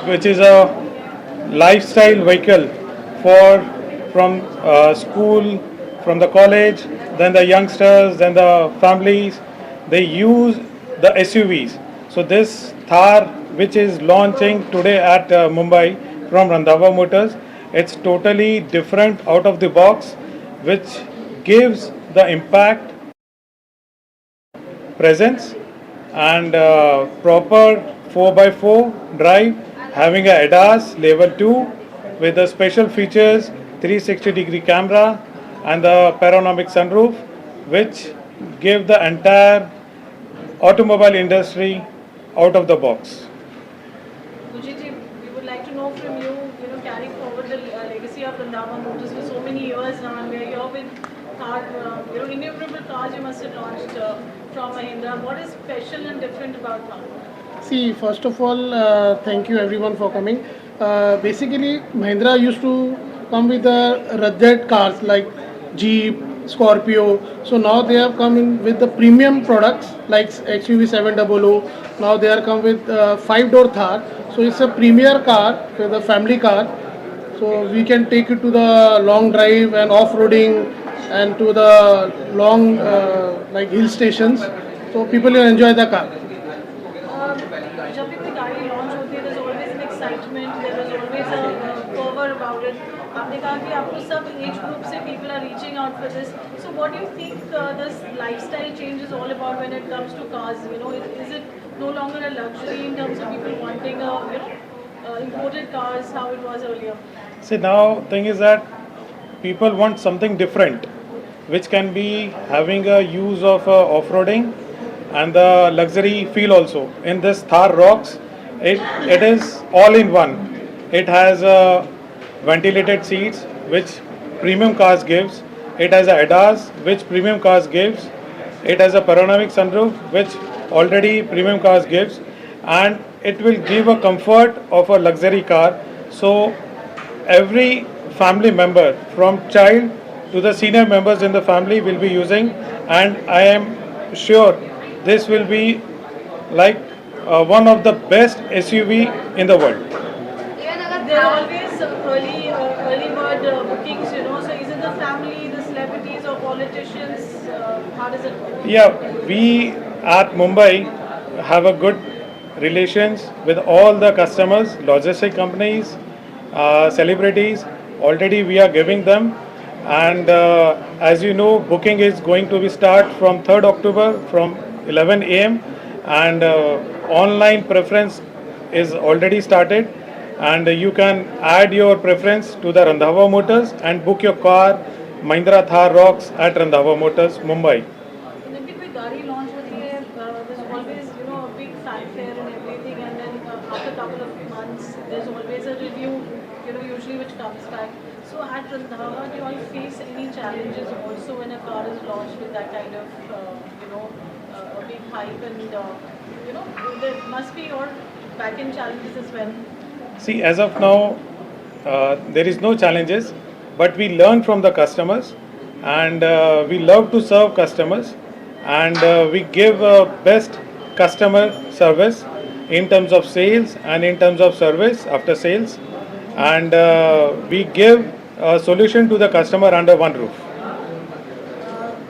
which is a lifestyle vehicle for from school, from the college, then the youngsters, then the families. They use the SUVs. So this Thar, which is launching today at Mumbai from Randhawa Motors, it's totally different, out of the box, which gives the impact, presence, and proper 4x4 drive, having a ADAS level 2 with the special features 360-degree camera and the panoramic sunroof, which give the entire automobile industry out of the box. Gujit, we would like to know from you, carrying forward the legacy of Randhawa Motors for so many years now, and we're here with car, innumerable cars you must have launched from Mahindra. What is special and different about Thar? See, first of all, thank you everyone for coming. Basically, Mahindra used to come with the rugged cars like Jeep, Scorpio. So now they have come in with the premium products like XUV 700. Now they are come with five-door Thar. So it's a premier car, with a family car. So we can take it to the long drive and off-roading and to the long like hill stations. So people will enjoy the car. जब भी कोई गाड़ी launch होती है there's always an excitement, there is always a fervor about it. आपने कहा कि आपको सब एज ग्रुप से people are reaching out for this. So what do you think this lifestyle change is all about when it comes to cars? Is it no longer a luxury in terms of people wanting imported cars how it was earlier? See, now thing is that people want something different, which can be having a use of off-roading and the luxury feel also. In this Thar Rocks, it is all in one. It has ventilated seats, which premium cars gives. It has a ADAS, which premium cars gives. It has a panoramic sunroof, which already premium cars gives, and it will give a comfort of a luxury car. So every family member, from child to the senior members in the family, will be using, and I am sure this will be like one of the best SUV in the world. There are always early bird bookings, So is it the family, the celebrities, or politicians? How does it work? Yeah, we at Mumbai have a good relations with all the customers, logistic companies, celebrities. Already we are giving them, and as you know, booking is going to be start from 3rd October from 11 a.m. and online preference is already started, and you can add your preference to the Randhawa Motors and book your car Mahindra Thar Rocks at Randhawa Motors, Mumbai. जब भी कोई गाड़ी launch होती है there's always a big fanfare and everything, and then after a couple of months there's always a review usually which comes back. So at Randhawa, do you all face any challenges also when a car is launched with that kind of a big hype, and there must be your back-end challenges as well? See, as of now, there is no challenges, but we learn from the customers, and we love to serve customers, and we give best customer service in terms of sales and in terms of service after sales, and we give a solution to the customer under one roof.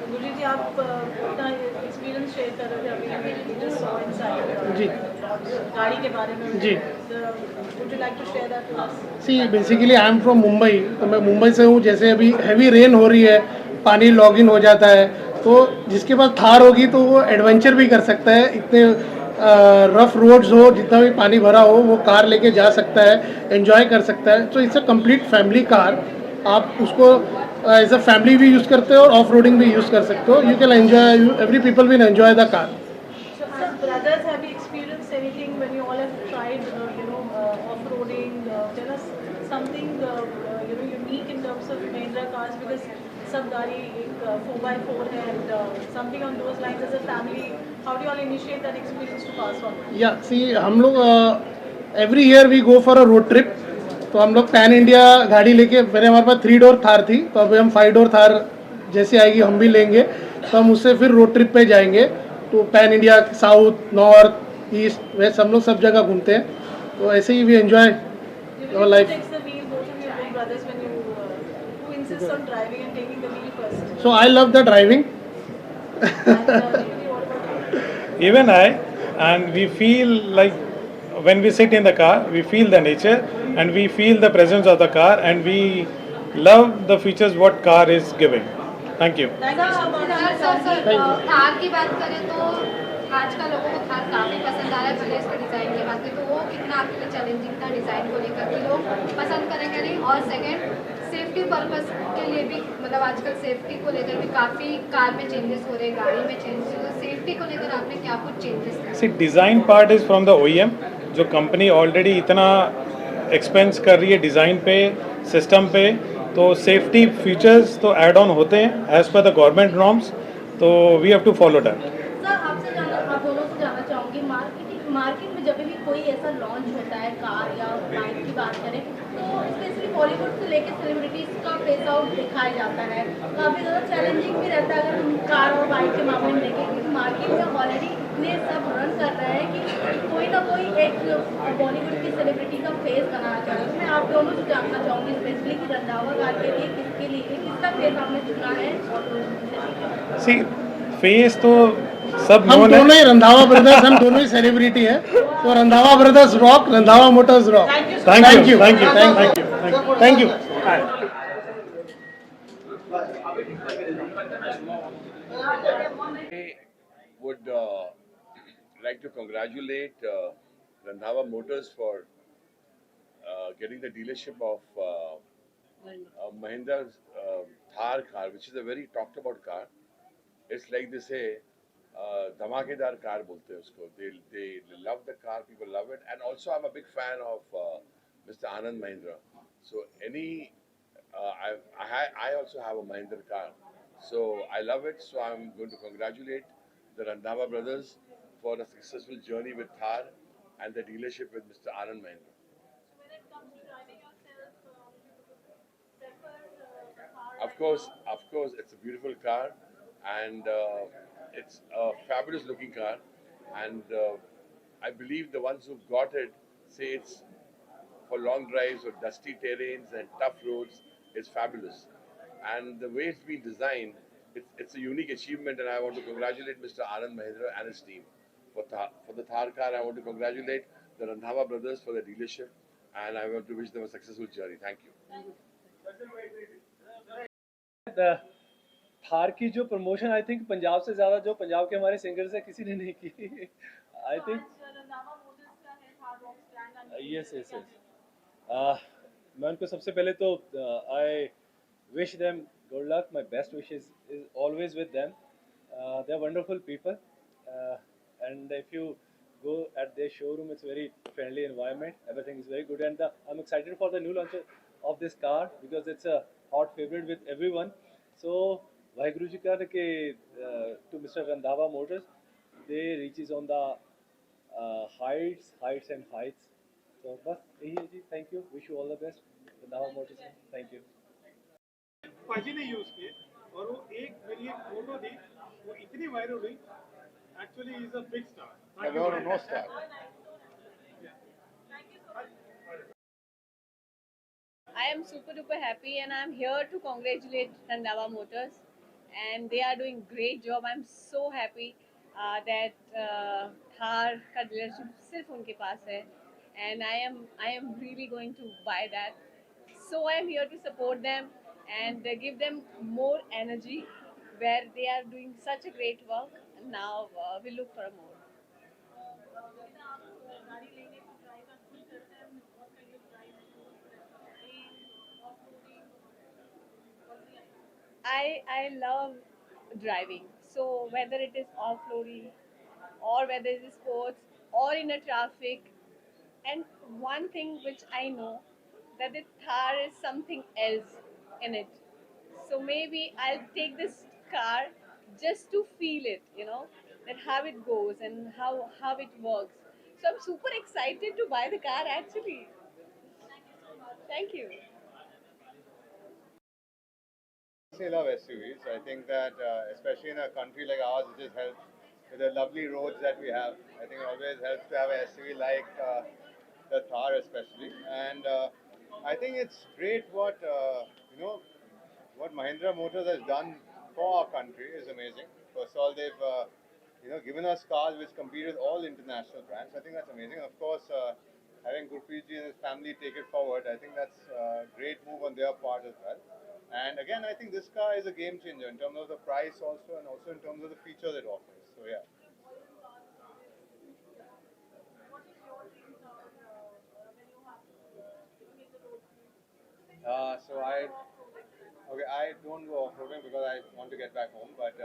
Gurjeet जी, आप अपना experience share कर रहे थे अभी we just saw inside जी गाड़ी के बारे में. जी Would you like to share that with us? See basically I am from Mumbai, तो मैं मुंबई से हूँ. जैसे अभी हैवी रेन हो रही है, पानी लॉग इन हो जाता है, तो जिसके पास थार होगी तो वो एडवेंचर भी कर सकता है. इतने रफ रोड्स हो, जितना भी पानी भरा हो, वो कार लेके जा सकता है, एंजॉय कर सकता है. तो it's a complete family car. आप उसको एज अ फैमिली भी यूज़ करते हो और ऑफ रोडिंग भी यूज़ कर सकते हो. You can enjoy, every people will enjoy the car. So, brothers, have you experienced anything when you all have tried, off-roading? Tell us something, unique in terms of Mahindra cars, because सब गाड़ी एक 4x4 है, and something on those lines as a family. How do you all initiate that experience to pass on? या see हम लोग every year we go for a road trip. तो हम लोग पैन इंडिया गाड़ी लेके, पहले हमारे पास 3 डोर थार थी, तो अभी हम 5 डोर थार जैसे आएगी हम भी लेंगे, तो हम उससे फिर रोड ट्रिप पे जाएंगे. तो pan India, south, north, east, west, हम लोग सब जगह घूमते हैं. तो ऐसे ही we enjoy Usually, our who life. takes the wheel? Both of you are big brothers. When you who insists on driving and taking the wheel first? So I love the driving. And Nidhi, what about you? Even I, and we feel like when we sit in the car, we feel the nature and we feel the presence of the car and we love the features what car is giving. Thank you. Thank you so much. Sir Thar की बात करें तो आजकल लोगों को थार काफ़ी पसंद आ रहा है, भले इसके डिज़ाइन की बात करें तो वो कितना आपके लिए चैलेंजिंग था डिज़ाइन को लेकर कि लोग पसंद करेंगे नहीं, और सेकंड सेफ्टी पर्पस के लिए भी, मतलब आजकल सेफ्टी को लेकर भी काफ़ी कार में चेंजेस हो रहे हैं, गाड़ी में चेंजेस हो रहे हैं, सेफ्टी को लेकर आपने क्या कुछ चेंजेस किए? See design part is from the OEM, जो कंपनी ऑलरेडी इतना एक्सपेंस कर रही है डिज़ाइन पे, सिस्टम पे, तो सेफ्टी फीचर्स तो ऐड ऑन होते हैं as per the government norms, तो we have to follow that. Sir आपसे जानना, आप दोनों से जानना चाहूँगी, मार्केट में जब भी कोई ऐसा लॉन्च होता है कार या बाइक की बात करें तो स्पेशली बॉलीवुड से लेकर सेलिब्रिटीज का फेस आउट दिखाया जाता है, काफ़ी ज़्यादा चैलेंजिंग भी रहता है अगर हम कार और बाइक के मामले में देखें, क्योंकि मार्केट में ऑलरेडी इतने सब रन कर रहे हैं कि कोई ना कोई एक बॉलीवुड की सेलिब्रिटी का फेस बनाना चाह रहा है. तो मैं आप दोनों से जानना चाहूँगी स्पेशली कि रंधावा कार के लिए किसका फेस आपने चुना है और सी फेस तो सब हम known दोनों है. ही रंधावा ब्रदर्स, हम दोनों ही सेलिब्रिटी हैं. तो Randhawa brothers rock, Randhawa Motors rock. Thank you, thank you, thank you, thank you, thank you. I would like to congratulate Randhawa Motors for getting the dealership of Mahindra's Thar car, which is a very talked about car. It's like they say, धमाकेदार car बोलते हैं उसको. They love the car, people love it, and also I'm a big fan of Mr. Anand Mahindra. So I also have a Mahindra car, so I love it. So I'm going to congratulate the Randhawa brothers for a successful journey with Thar and the dealership with Mr. Anand Mahindra. When it comes to driving yourself, you prefer the car? Of course, it's a beautiful car, and it's a fabulous looking car, and I believe the ones who got it say it's for long drives or dusty terrains and tough roads. It's fabulous, and the way it's been designed, it's a unique achievement, and I want to congratulate Mr. Anand Mahindra and his team for the Thar car. I want to congratulate the Randhawa brothers for the dealership, and I want to wish them a successful journey. Thank you. Thar की जो promotion I think Punjab से ज़्यादा जो पंजाब के हमारे singers हैं किसी ने नहीं की. आई थिंक रंधावा मोटर्स का है Thar Roxx brand. Yes yes yes. मैं उनको सबसे पहले तो I wish them good luck. My best wishes is always with them. They are wonderful people, and if you go at their showroom, it's very friendly environment, everything is very good, and I'm excited for the new launch of this car because it's a hot favorite with everyone. So Vaheguru ji ka ke to Mr. Randhawa Motors, they reaches on the heights and heights. So bas yahi hai ji. Thank you, wish you all the best Randhawa Motors. Thank you. पाजी ने use किए और वो एक मेरी एक photo थी, वो इतनी वायरल हुई. Actually is a big star. No star. I am super duper happy and I'm here to congratulate Randhawa Motors, and they are doing great job. I'm so happy that Thar का dealership सिर्फ उनके पास है, and I am really going to buy that. So I am here to support them and give them more energy where they are doing such a great work. And now we look for more. गाड़ी लेने की drive आप खुद करते हैं, what kind of drive you prefer? Off-roading, I love driving. So whether it is off-roading or whether it is sports or in a traffic, and one thing which I know that the Thar is something else in it. So maybe I'll take this car just to feel it, that how it goes and how it works. So I'm super excited to buy the car actually. Thank you. I love SUVs. I think that especially in a country like ours, it just helps with the lovely roads that we have. I think it always helps to have an SUV like the Thar. especially. And I think it's great what what Mahindra Motors has done for our country is amazing. First of all, they've given us cars which compete with all international brands. I think that's amazing. Of course, having Gurpreet ji and his family take it forward, I think that's a great move on their part as well. And again, I think this car is a game changer in terms of the price also, and also in terms of the features it offers. So yeah. I don't go off-roading because I want to get back home. But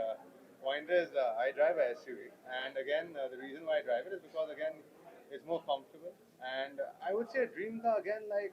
point is, I drive a SUV, and again, the reason why I drive it is because again, it's more comfortable. And I would say a dream car again, like